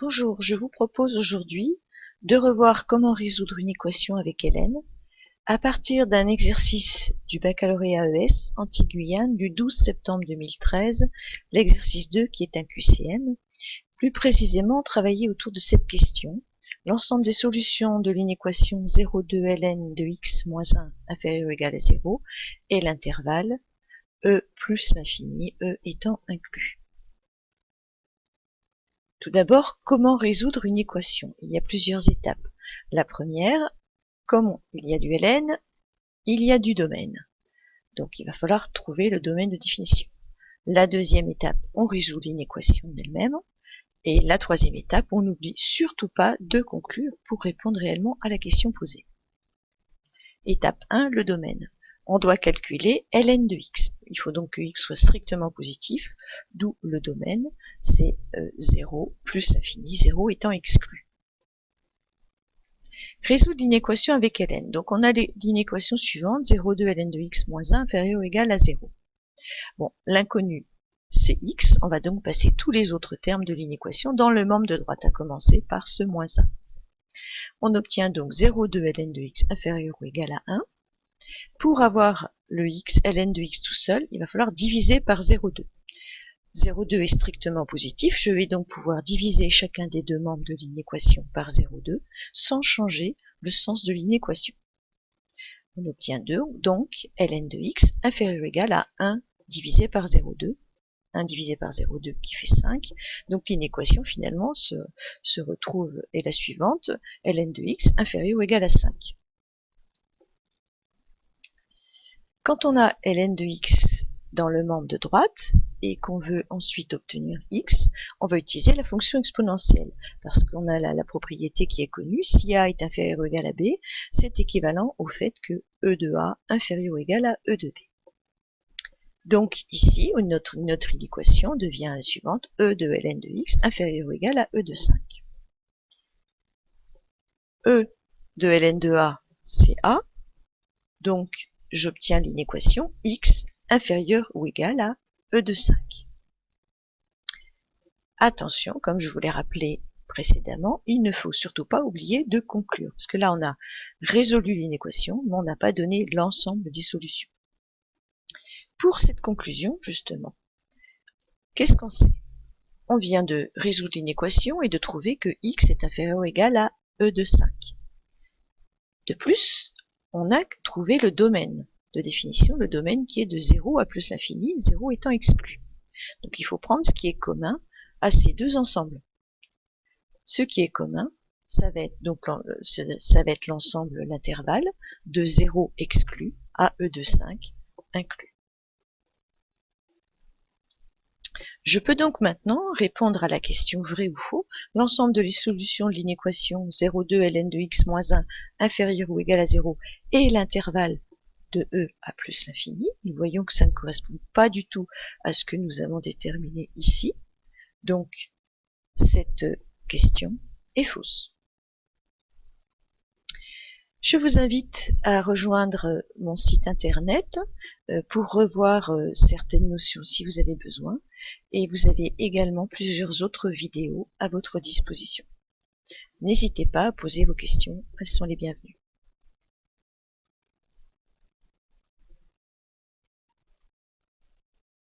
Bonjour, je vous propose aujourd'hui de revoir comment résoudre une équation avec Hélène à partir d'un exercice du baccalauréat ES Antilles-Guyane du 12 septembre 2013, l'exercice 2 qui est un QCM. Plus précisément, travailler autour de cette question. L'ensemble des solutions de l'inéquation 0,2 ln de x moins 1 inférieur ou égal à 0 et l'intervalle e plus l'infini, e étant inclus. Tout d'abord, comment résoudre une équation? Il y a plusieurs étapes. La première, comme il y a du ln, il y a du domaine. Donc il va falloir trouver le domaine de définition. La deuxième étape, on résout l'inéquation elle-même. Et la troisième étape, on n'oublie surtout pas de conclure pour répondre réellement à la question posée. Étape 1, le domaine. On doit calculer ln de x. Il faut donc que x soit strictement positif, d'où le domaine, c'est 0 plus l'infini, 0 étant exclu. Résoudre l'inéquation avec ln. Donc on a l'inéquation suivante, 0,2 ln de x moins 1 inférieur ou égal à 0. Bon, l'inconnu, c'est x. On va donc passer tous les autres termes de l'inéquation dans le membre de droite, à commencer par ce moins 1. On obtient donc 0,2 ln de x inférieur ou égal à 1. Pour avoir le x, ln de x tout seul, il va falloir diviser par 0,2. 0,2 est strictement positif, je vais donc pouvoir diviser chacun des deux membres de l'inéquation par 0,2 sans changer le sens de l'inéquation. On obtient donc ln de x inférieur ou égal à 1 divisé par 0,2. 1 divisé par 0,2 qui fait 5. Donc l'inéquation finalement se retrouve est la suivante, ln de x inférieur ou égal à 5. Quand on a ln de x dans le membre de droite et qu'on veut ensuite obtenir x, on va utiliser la fonction exponentielle parce qu'on a la propriété qui est connue, si a est inférieur ou égal à b, c'est équivalent au fait que e de a inférieur ou égal à e de b. Donc ici, notre équation devient la suivante, e de ln de x inférieur ou égal à e de 5. E de ln de a, c'est a, donc j'obtiens l'inéquation x inférieur ou égal à e de 5. Attention, comme je vous l'ai rappelé précédemment, il ne faut surtout pas oublier de conclure, parce que là on a résolu l'inéquation, mais on n'a pas donné l'ensemble des solutions. Pour cette conclusion, justement, qu'est-ce qu'on sait? On vient de résoudre l'inéquation et de trouver que x est inférieur ou égal à e de 5. De plus, on a trouvé le domaine de définition, le domaine qui est de 0 à plus l'infini, 0 étant exclu. Donc il faut prendre ce qui est commun à ces deux ensembles. Ce qui est commun, ça va être l'ensemble, l'intervalle, de 0 exclu à e de 5 inclus. Je peux donc maintenant répondre à la question vrai ou faux. L'ensemble de les solutions de l'inéquation 0,2 ln de x moins 1 inférieur ou égal à 0 et l'intervalle de e à plus l'infini. Nous voyons que ça ne correspond pas du tout à ce que nous avons déterminé ici. Donc, cette question est fausse. Je vous invite à rejoindre mon site internet pour revoir certaines notions si vous avez besoin, et vous avez également plusieurs autres vidéos à votre disposition. N'hésitez pas à poser vos questions, elles sont les bienvenues.